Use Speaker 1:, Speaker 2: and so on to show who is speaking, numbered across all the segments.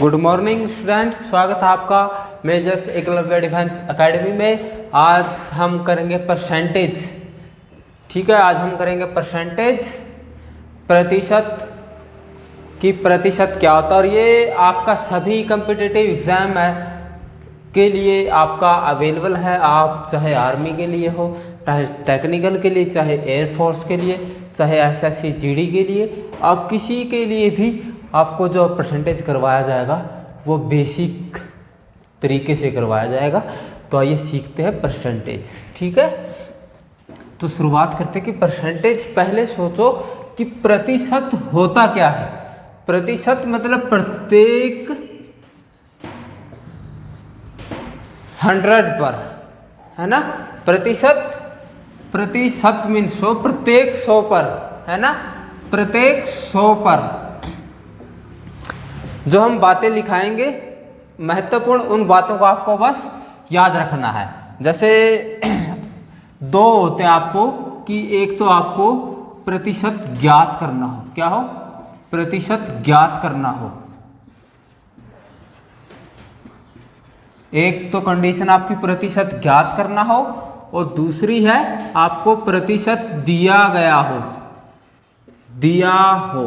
Speaker 1: Good morning students, स्वागत है आपका मेजर्स एकलव्य डिफेंस एकेडमी में। आज हम करेंगे परसेंटेज। ठीक है, आज हम करेंगे परसेंटेज, प्रतिशत की प्रतिशत क्या होता है। और ये आपका सभी कम्पिटिटिव एग्जाम है के लिए आपका अवेलेबल है। आप चाहे आर्मी के लिए हो, चाहे टेक्निकल के लिए, चाहे एयरफोर्स के लिए, चाहे एसएससी जीडी के लिए, आप किसी के लिए भी आपको जो परसेंटेज करवाया जाएगा वो बेसिक तरीके से करवाया जाएगा। तो आइए सीखते हैं परसेंटेज। ठीक है, तो शुरुआत करते हैं कि परसेंटेज। पहले सोचो कि प्रतिशत होता क्या है। प्रतिशत मतलब प्रत्येक 100 पर, है ना। प्रतिशत मीन्स 100, प्रत्येक 100 पर, है ना, प्रत्येक 100 पर जो हम बातें लिखाएंगे, महत्वपूर्ण उन बातों को आपको बस याद रखना है। जैसे दो होते हैं आपको कि एक तो आपको प्रतिशत ज्ञात करना हो। क्या हो? प्रतिशत ज्ञात करना हो। एक तो कंडीशन आपकी प्रतिशत ज्ञात करना हो और दूसरी है आपको प्रतिशत दिया गया हो। दिया हो।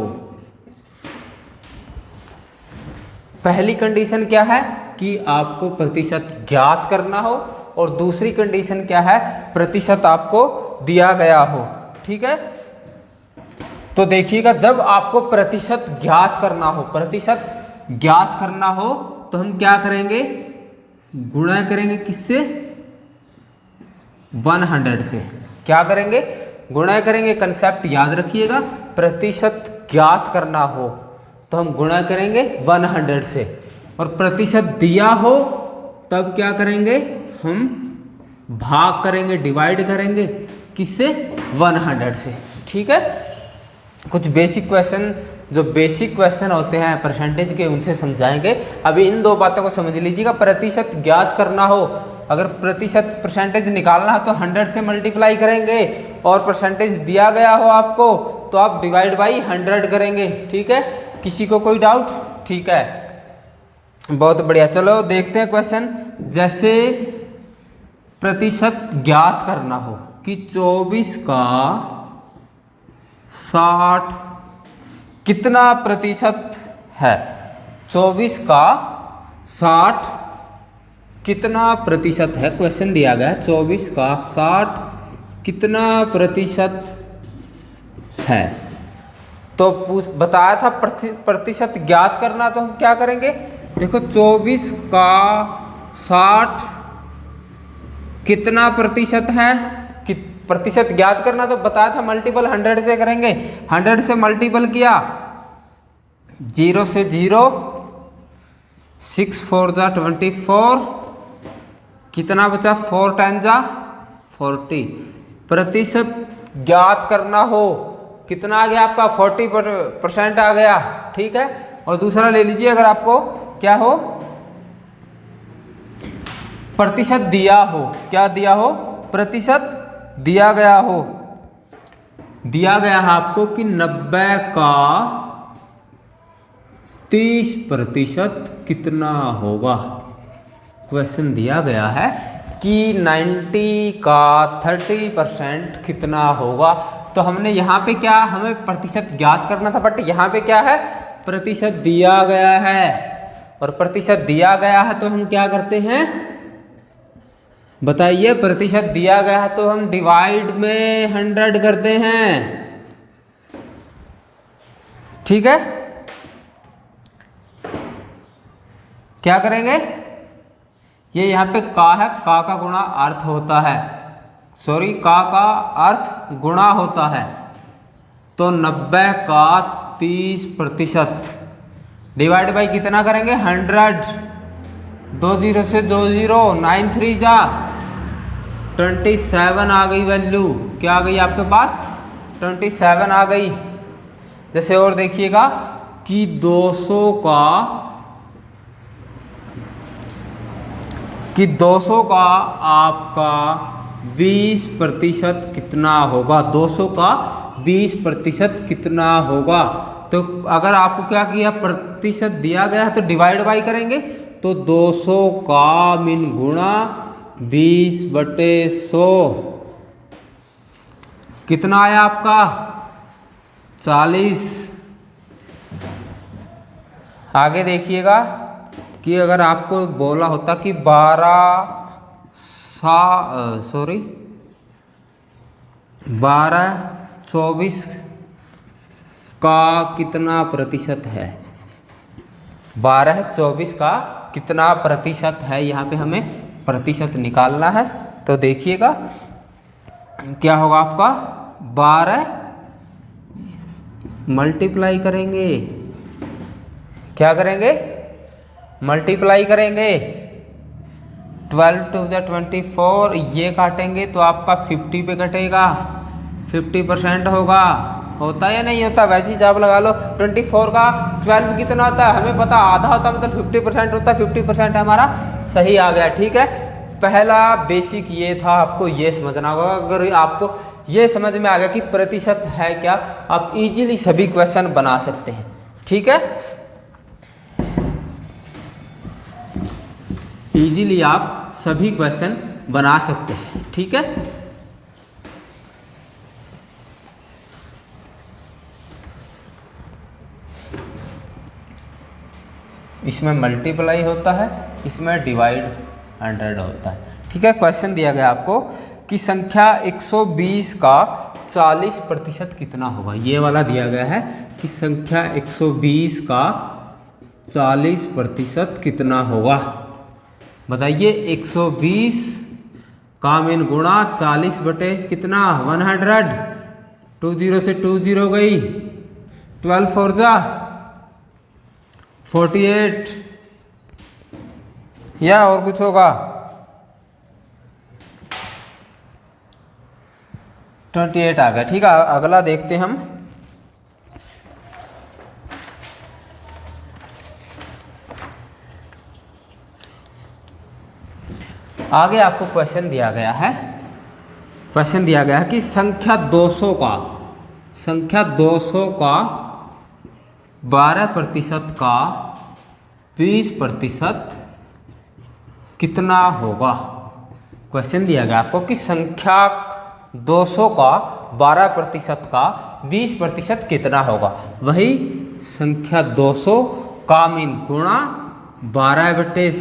Speaker 1: पहली कंडीशन क्या है कि आपको प्रतिशत ज्ञात करना हो और दूसरी कंडीशन क्या है, प्रतिशत आपको दिया गया हो। ठीक है, तो देखिएगा, जब आपको प्रतिशत ज्ञात करना हो, प्रतिशत ज्ञात करना हो तो हम क्या करेंगे, गुणा करेंगे किससे? 100 से। क्या करेंगे? गुणा करेंगे। कंसेप्ट याद रखिएगा, प्रतिशत ज्ञात करना हो तो हम गुणा करेंगे 100 से, और प्रतिशत दिया हो तब क्या करेंगे, हम भाग करेंगे, डिवाइड करेंगे किससे? 100 से। ठीक है, कुछ बेसिक क्वेश्चन, जो बेसिक क्वेश्चन होते हैं परसेंटेज के, उनसे समझाएंगे। अभी इन दो बातों को समझ लीजिएगा। प्रतिशत ज्ञात करना हो, अगर प्रतिशत परसेंटेज निकालना है तो 100 से मल्टीप्लाई करेंगे, और परसेंटेज दिया गया हो आपको तो आप डिवाइड बाई 100 करेंगे। ठीक है, किसी को कोई डाउट? ठीक है, बहुत बढ़िया। चलो देखते हैं क्वेश्चन। जैसे प्रतिशत ज्ञात करना हो कि 24 का 60 कितना प्रतिशत है। 24 का 60 कितना प्रतिशत है, क्वेश्चन दिया गया है। 24 का 60 कितना प्रतिशत है, तो बताया था प्रतिशत ज्ञात करना, तो हम क्या करेंगे, देखो 24 का 60 कितना प्रतिशत है, कि प्रतिशत ज्ञात करना तो बताया था मल्टीपल 100 से करेंगे। 100 से मल्टीपल किया, 0 से 0, 6 4 जा 24, कितना बचा, 4 10 जा 40। प्रतिशत ज्ञात करना हो, कितना आ गया आपका, 40% आ गया। ठीक है, और दूसरा ले लीजिए, अगर आपको क्या हो, प्रतिशत दिया हो। क्या दिया हो? प्रतिशत दिया गया हो। दिया गया है आपको कि 90 का 30% कितना होगा। क्वेश्चन दिया गया है कि 90 का 30% कितना होगा। तो हमने यहाँ पे क्या, हमें प्रतिशत ज्ञात करना था, बट यहाँ पे क्या है, प्रतिशत दिया गया है। और प्रतिशत दिया गया है तो हम क्या करते हैं, बताइए। प्रतिशत दिया गया है तो हम डिवाइड में 100 करते हैं। ठीक है, क्या करेंगे, ये यहाँ पे का है, का गुणा अर्थ होता है, सॉरी, का अर्थ गुणा होता है। तो 90 का 30% डिवाइड बाई कितना करेंगे, 100। 2 0 से 2 0, 9 3 जा 27 आ गई वैल्यू। क्या आ गई आपके पास? 27 आ गई। जैसे और देखिएगा कि 200 का आपका 20% कितना होगा। 200 का 20% कितना होगा। तो अगर आपको क्या किया, प्रतिशत दिया गया है तो डिवाइड बाई करेंगे, तो 200 का मिन गुणा 20/100 कितना आया आपका 40। आगे देखिएगा कि अगर आपको बोला होता कि 12/24 का कितना प्रतिशत है, 12/24 का कितना प्रतिशत है, यहाँ पे हमें प्रतिशत निकालना है। तो देखिएगा क्या होगा आपका 12 मल्टीप्लाई करेंगे, क्या करेंगे मल्टीप्लाई करेंगे, 12 2 24, ये काटेंगे तो आपका 50 पे कटेगा, 50% होगा, होता है या नहीं होता, वैसे हिसाब लगा लो। 24 का 12 कितना होता है हमें पता, आधा होता है मतलब 50% होता है, 50% हमारा सही आ गया। ठीक है, पहला बेसिक ये था, आपको ये समझना होगा। अगर आपको ये समझ में आ गया कि प्रतिशत है क्या, आप इजीली सभी क्वेश्चन बना सकते हैं। ठीक है, इजीली आप सभी क्वेश्चन बना सकते हैं। ठीक है, इसमें मल्टीप्लाई होता है, इसमें डिवाइड 100 होता है। ठीक है, क्वेश्चन दिया गया आपको कि संख्या 120 का 40% कितना होगा, ये वाला दिया गया है कि संख्या 120 का 40% कितना होगा। बताइए, 120 का मीन गुणा 40 बटे कितना 100, 20 से 20 गई, 12 4 जा 48, या और कुछ होगा 28 आ गया। ठीक है, अगला देखते हैं हम। आगे आपको क्वेश्चन दिया गया है, क्वेश्चन दिया गया है कि संख्या 200 का 12% का 20% कितना होगा। क्वेश्चन दिया गया आपको कि संख्या 200 का 12% का 20% कितना होगा। वही संख्या 200 का मीन गुणा 12 बटे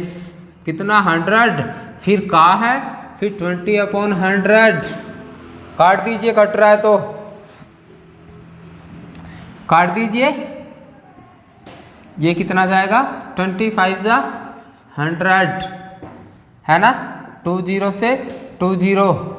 Speaker 1: कितना 100, फिर का है, फिर 20/100, काट दीजिए, कट रहा है तो काट दीजिए, ये कितना जाएगा 25 जा 100 है ना, 20 से 20,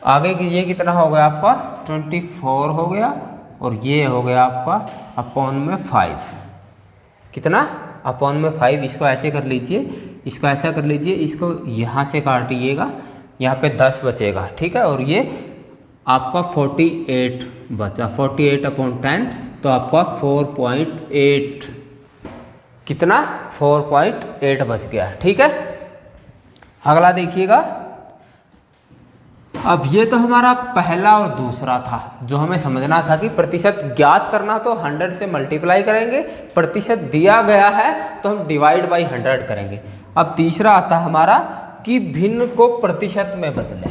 Speaker 1: आगे की ये कितना हो गया आपका 24 हो गया, और ये हो गया आपका अपॉन में 5, कितना अपॉन में 5। इसको ऐसे कर लीजिए, इसको ऐसा कर लीजिए, इसको यहाँ से काटिएगा, यहाँ पे 10 बचेगा। ठीक है, और ये आपका 48 बचा, 48/10, तो आपका 4.8, कितना 4.8 बच गया। ठीक है, अगला देखिएगा। अब ये तो हमारा पहला और दूसरा था, जो हमें समझना था कि प्रतिशत ज्ञात करना तो 100 से मल्टीप्लाई करेंगे, प्रतिशत दिया गया है तो हम डिवाइड बाई 100 करेंगे। अब तीसरा आता है हमारा कि भिन्न को प्रतिशत में बदले,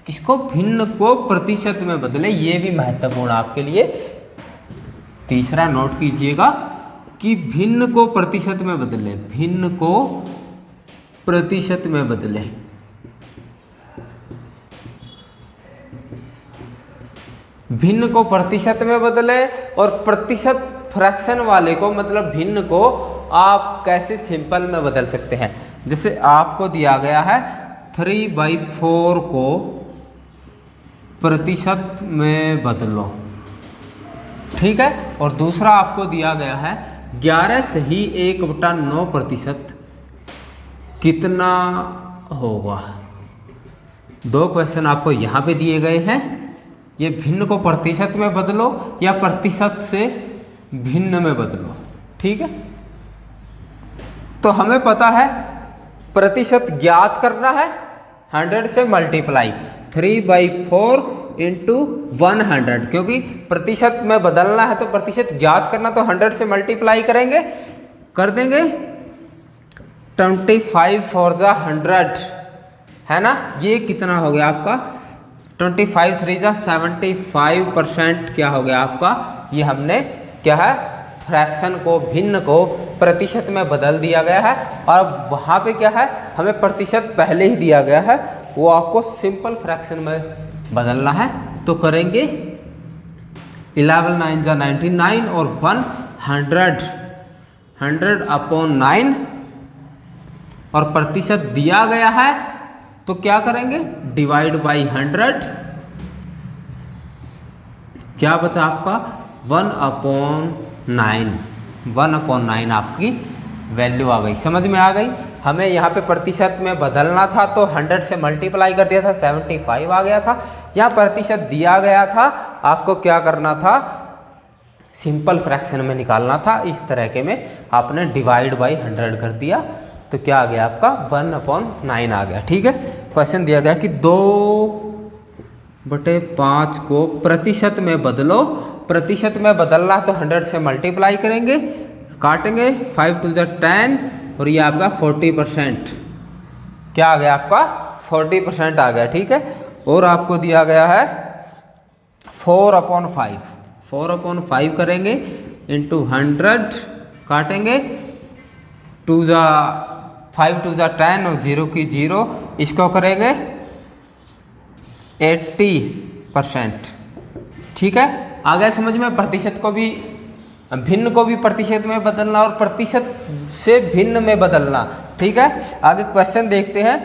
Speaker 1: किसको, भिन्न को प्रतिशत में बदले, ये भी महत्वपूर्ण आपके लिए, तीसरा नोट कीजिएगा कि भिन्न को प्रतिशत में बदले, भिन्न को प्रतिशत में बदले। भिन्न को प्रतिशत में बदले, और प्रतिशत फ्रैक्शन वाले को, मतलब भिन्न को आप कैसे सिंपल में बदल सकते हैं। जैसे आपको दिया गया है 3/4 को प्रतिशत में बदलो, ठीक है, और दूसरा आपको दिया गया है 11 से ही 1/9% कितना होगा। दो क्वेश्चन आपको यहाँ पे दिए गए हैं, ये भिन्न को प्रतिशत में बदलो या प्रतिशत से भिन्न में बदलो। ठीक है, तो हमें पता है प्रतिशत ज्ञात करना है 100 से मल्टीप्लाई 3/4 इंटू 100, क्योंकि प्रतिशत में बदलना है तो प्रतिशत ज्ञात करना तो 100 से मल्टीप्लाई करेंगे, कर देंगे 25 फॉर द 100, है ना। ये कितना हो गया आपका 25 3 जा 75% क्या हो गया आपका, ये हमने क्या है फ्रैक्शन को, भिन्न को प्रतिशत में बदल दिया गया है। और वहाँ पे क्या है हमें प्रतिशत पहले ही दिया गया है, वो आपको सिंपल फ्रैक्शन में बदलना है। तो करेंगे 11 9 जा 99 और 100/9 और प्रतिशत दिया गया है तो क्या करेंगे डिवाइड बाई 100, क्या बचा आपका 1/9 आपकी वैल्यू आ गई। समझ में आ गई। हमें यहाँ पे प्रतिशत में बदलना था तो 100 से मल्टीप्लाई कर दिया था, 75 आ गया था। यहाँ प्रतिशत दिया गया था, आपको क्या करना था सिंपल फ्रैक्शन में निकालना था। इस तरह के में आपने डिवाइड बाई 100 कर दिया तो क्या आ गया आपका 1/9 आ गया। ठीक है, क्वेश्चन दिया गया कि 2/5 को प्रतिशत में बदलो। प्रतिशत में बदलना तो 100 से मल्टीप्लाई करेंगे, काटेंगे 5 2 जा 10 और ये आपका 40%, क्या आ गया आपका 40% आ गया। ठीक है, और आपको दिया गया है 4/5 करेंगे इंटू 100, काटेंगे 5 2 जा 10 और 0 की 0, इसको करेंगे 80%। ठीक है, आ गया समझ में। प्रतिशत को भी, भिन्न को भी प्रतिशत में बदलना और प्रतिशत से भिन्न में बदलना। ठीक है, आगे क्वेश्चन देखते हैं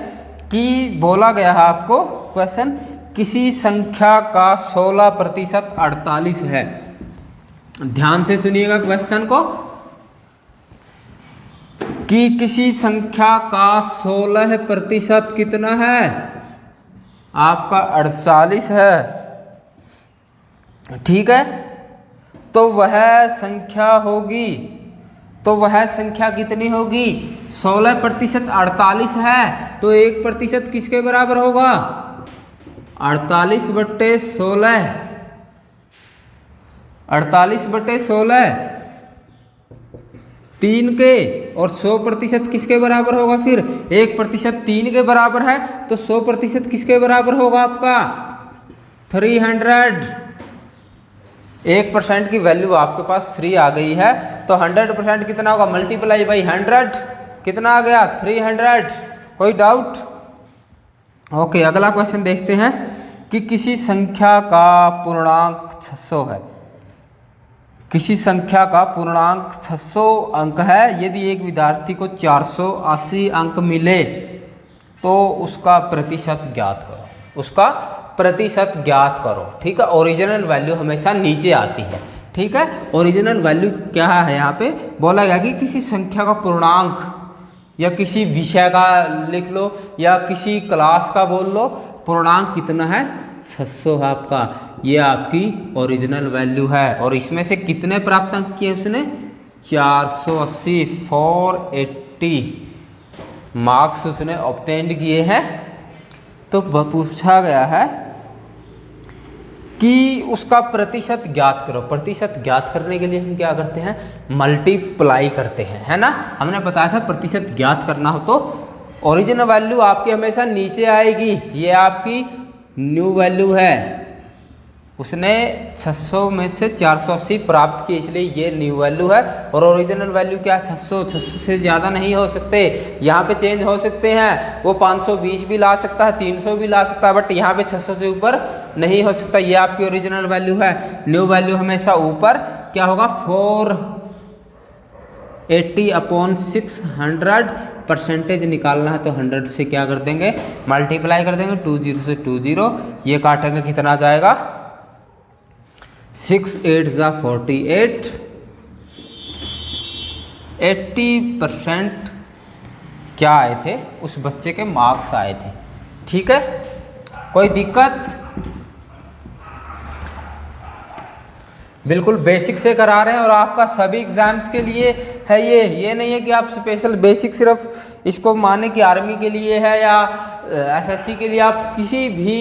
Speaker 1: कि बोला गया है आपको क्वेश्चन, किसी संख्या का 16% 48 है। ध्यान से सुनिएगा क्वेश्चन को कि किसी संख्या का 16% कितना है आपका 48 है। ठीक है, तो वह संख्या होगी, तो वह संख्या कितनी होगी 16% 48 है तो 1% किसके बराबर होगा 48/16, 48/16 3 के, और 100% किसके बराबर होगा फिर 1% 3 के बराबर है तो 100% किसके बराबर होगा आपका 300। 1% की वैल्यू आपके पास 3 आ गई है तो 100% कितना होगा मल्टीप्लाई बाई 100, कितना आ गया 300। कोई डाउट? ओके, अगला क्वेश्चन देखते हैं कि किसी संख्या का पूर्णांक 600 है। किसी संख्या का पूर्णांक 600 अंक है। यदि एक विद्यार्थी को 480 अंक मिले तो उसका प्रतिशत ज्ञात करो, उसका प्रतिशत ज्ञात करो। ठीक है, ओरिजिनल वैल्यू हमेशा नीचे आती है। ठीक है, ओरिजिनल वैल्यू क्या है यहाँ पे बोला गया कि किसी संख्या का पूर्णांक या किसी विषय का लिख लो या किसी क्लास का बोल लो, पूर्णांक कितना है 600 है आपका, ये आपकी ओरिजिनल वैल्यू है। और इसमें से कितने प्राप्त अंक किए उसने 480, 480 मार्क्स उसने ऑब्टेन्ड किए हैं। तो पूछा गया है कि उसका प्रतिशत ज्ञात करो। प्रतिशत ज्ञात करने के लिए हम क्या करते हैं मल्टीप्लाई करते हैं, है ना। हमने बताया था प्रतिशत ज्ञात करना हो तो ओरिजिनल वैल्यू आपकी हमेशा नीचे आएगी, ये आपकी न्यू वैल्यू है। उसने 600 में से 480 प्राप्त की इसलिए ये न्यू वैल्यू है। और ओरिजिनल वैल्यू क्या 600 से ज़्यादा नहीं हो सकते, यहाँ पे चेंज हो सकते हैं। वो 520 भी ला सकता है, 300 भी ला सकता है, बट यहाँ पे 600 से ऊपर नहीं हो सकता। ये आपकी ओरिजिनल वैल्यू है। न्यू वैल्यू हमेशा ऊपर क्या होगा 480/600 परसेंटेज निकालना है तो 100 से क्या कर देंगे मल्टीप्लाई कर देंगे, 20 से 20 ये काटेंगे कितना आ जाएगा 6 8 जा 48। 80% क्या आए थे उस बच्चे के मार्क्स आए थे। ठीक है, कोई दिक्कत? बिल्कुल बेसिक से करा रहे हैं और आपका सभी एग्जाम्स के लिए है। ये नहीं है कि आप स्पेशल बेसिक सिर्फ इसको माने कि आर्मी के लिए है या एसएससी के लिए। आप किसी भी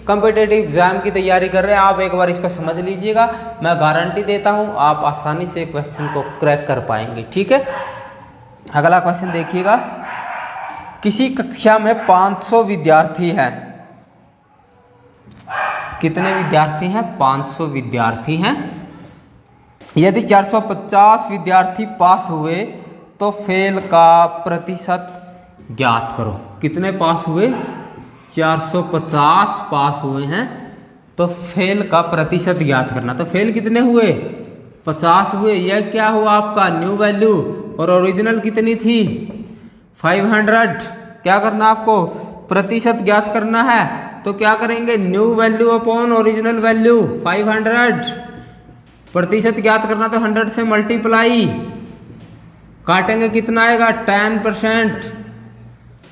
Speaker 1: कॉम्पिटिटिव एग्जाम की तैयारी कर रहे हैं, आप एक बार इसको समझ लीजिएगा, मैं गारंटी देता हूँ आप आसानी से क्वेश्चन को क्रैक कर पाएंगे। ठीक है, अगला क्वेश्चन देखिएगा। किसी कक्षा में 500 विद्यार्थी हैं। कितने विद्यार्थी हैं? 500 विद्यार्थी हैं। यदि 450 विद्यार्थी पास हुए तो फेल का प्रतिशत ज्ञात करो। कितने पास हुए? 450 पास हुए हैं तो फेल का प्रतिशत ज्ञात करना। तो फेल कितने हुए? 50 हुए। यह क्या हुआ आपका न्यू वैल्यू, और ओरिजिनल कितनी थी? 500। क्या करना आपको? प्रतिशत ज्ञात करना है। तो क्या करेंगे? New value upon original value 500। प्रतिशत ज्ञात करना तो 100 से मल्टीप्लाई, काटेंगे कितना आएगा? 10%।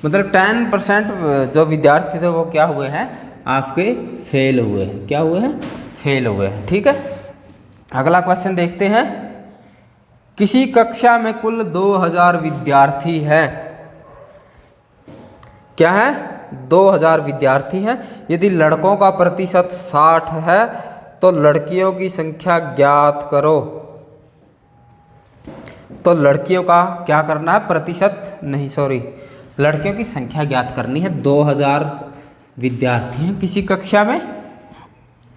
Speaker 1: मतलब 10% जो विद्यार्थी थे वो क्या हुए हैं? आपके फेल हुए हैं। क्या हुए हैं? फेल हुए हैं। ठीक है, अगला क्वेश्चन देखते हैं। किसी कक्षा में कुल 2000 विद्यार्थी हैं। क्या है? 2000 विद्यार्थी हैं। यदि लड़कों का प्रतिशत 60 है तो लड़कियों की संख्या ज्ञात करो। तो लड़कियों का क्या करना है? प्रतिशत नहीं, सॉरी, लड़कियों की संख्या ज्ञात करनी है। 2000 विद्यार्थी हैं किसी कक्षा में,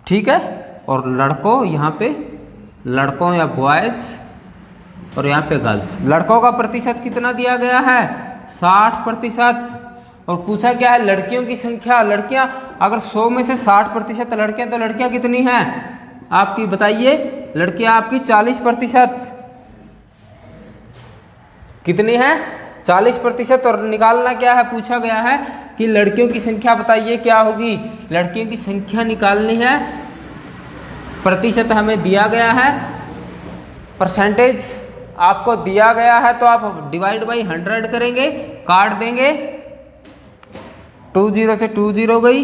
Speaker 1: ठीक है, और लड़कों यहाँ पे लड़कों या बॉयज और यहाँ पे गर्ल्स। लड़कों का प्रतिशत कितना दिया गया है? 60%। और पूछा क्या है? लड़कियों की संख्या। लड़कियां अगर 100 में से 60% लड़कियां, तो लड़कियां कितनी हैं आपकी? बताइए। लड़कियां आपकी 40%। कितनी है? 40%। और निकालना क्या है? पूछा गया है कि लड़कियों की संख्या बताइए क्या होगी। लड़कियों की संख्या निकालनी है, प्रतिशत हमें दिया गया है, परसेंटेज आपको दिया गया है, तो आप डिवाइड बाई 100 करेंगे, काट देंगे। 20 से 20 गई,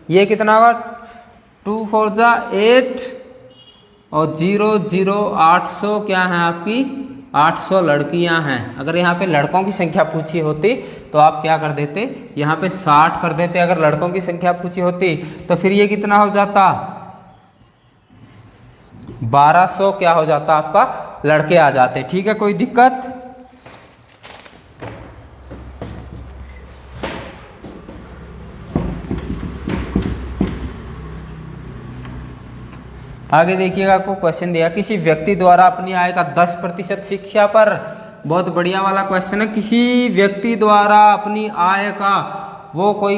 Speaker 1: ये कितना होगा? 2 4 जा 8 और 0 0 800 क्या है आपकी? 800 लड़कियां हैं। अगर यहाँ पे लड़कों की संख्या पूछी होती तो आप क्या कर देते? यहाँ पे 60 कर देते। अगर लड़कों की संख्या पूछी होती तो फिर ये कितना हो जाता? 1200 क्या हो जाता आपका? लड़के आ जाते। ठीक है, कोई दिक्कत? आगे देखिएगा, आपको क्वेश्चन दिया। किसी व्यक्ति द्वारा अपनी आय का 10% शिक्षा पर, बहुत बढ़िया वाला क्वेश्चन है। किसी व्यक्ति द्वारा अपनी आय का, वो कोई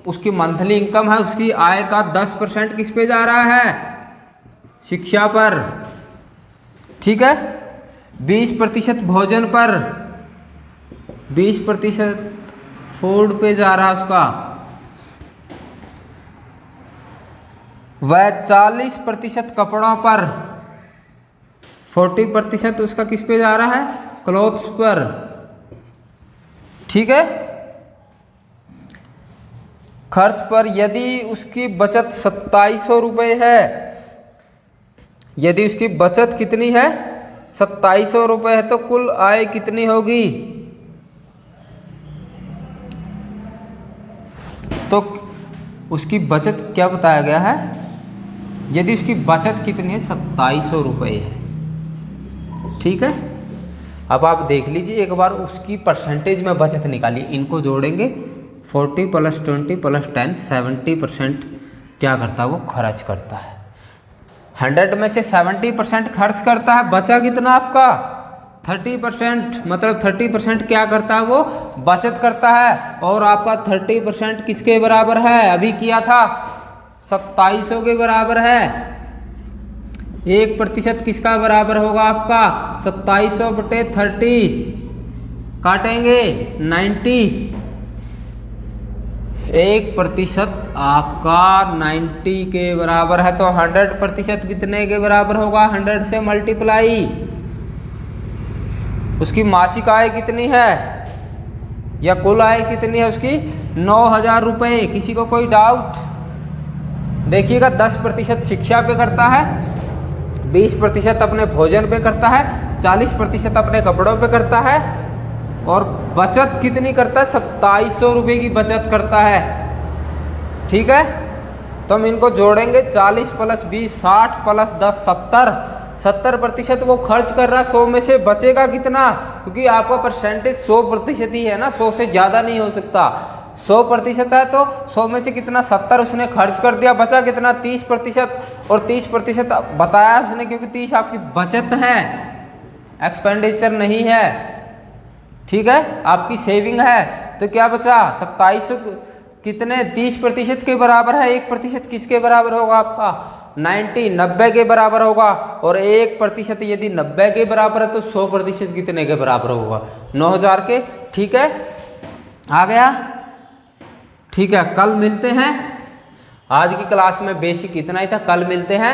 Speaker 1: उसकी मंथली इनकम है, उसकी आय का 10% किस पे जा रहा है? शिक्षा पर। ठीक है, 20% भोजन पर, 20% फूड पे जा रहा है उसका, वह 40% कपड़ों पर, 40% उसका किस पे जा रहा है? क्लोथ्स पर। ठीक है, खर्च पर यदि उसकी बचत 2700 रुपये है, यदि उसकी बचत कितनी है? 2700 रुपये है, तो कुल आय कितनी होगी? तो उसकी बचत क्या बताया गया है? यदि उसकी बचत कितनी है? 2700 रुपये है। ठीक है, अब आप देख लीजिए एक बार, उसकी परसेंटेज में बचत निकालिए। इनको जोड़ेंगे, 40 + 20 + 10 70% क्या करता है? वो खर्च करता है। 100 में से 70% खर्च करता है, बचा कितना आपका? 30%। मतलब 30% क्या करता है? वो बचत करता है। और आपका 30% किसके बराबर है? अभी किया था 2700 के बराबर है। 1% किसका बराबर होगा आपका? 2700 बटे 30, काटेंगे 90। 1% आपका 90 के बराबर है, तो 100% कितने के बराबर होगा? 100 से मल्टीप्लाई। उसकी मासिक आय कितनी है या कुल आय कितनी है उसकी? 9000 रुपये। किसी को कोई डाउट? देखिएगा, 10% शिक्षा पे करता है 20% अपने भोजन पे करता है, 40% अपने कपड़ों पे करता है, और बचत कितनी करता है? 2700 रुपये की बचत करता है। ठीक है, तो हम इनको जोड़ेंगे, 40 + 20 60 + 10 70। 70% वो खर्च कर रहा है, 100 में से बचेगा कितना? क्योंकि आपका परसेंटेज 100% ही है ना, 100 से ज़्यादा नहीं हो सकता। 100% है तो 100 में से कितना? 70 उसने खर्च कर दिया, बचा कितना? 30%। और 30% बताया उसने क्योंकि 30 आपकी बचत है, एक्सपेंडिचर नहीं है। ठीक है, आपकी सेविंग है। तो क्या बचा? 2700 कितने? 30% के बराबर है। 1% किसके बराबर होगा आपका? 90 के बराबर होगा। और 1% यदि 90 के बराबर है तो 100% कितने के बराबर होगा? 9000 के। ठीक है, आ गया? ठीक है, कल मिलते हैं। आज की क्लास में बेसिक इतना ही था। कल मिलते हैं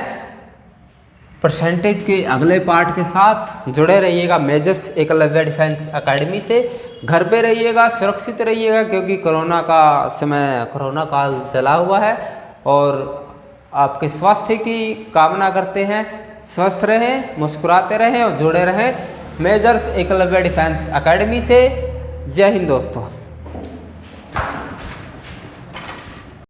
Speaker 1: परसेंटेज के अगले पार्ट के साथ। जुड़े रहिएगा मेजर्स एकलव्य डिफेंस एकेडमी से। घर पे रहिएगा, सुरक्षित रहिएगा, क्योंकि कोरोना का समय, कोरोना काल चला हुआ है। और आपके स्वास्थ्य की कामना करते हैं। स्वस्थ रहें, मुस्कुराते रहें और जुड़े रहें मेजर्स एकलव्य डिफेंस एकेडमी से। जय हिंद दोस्तों।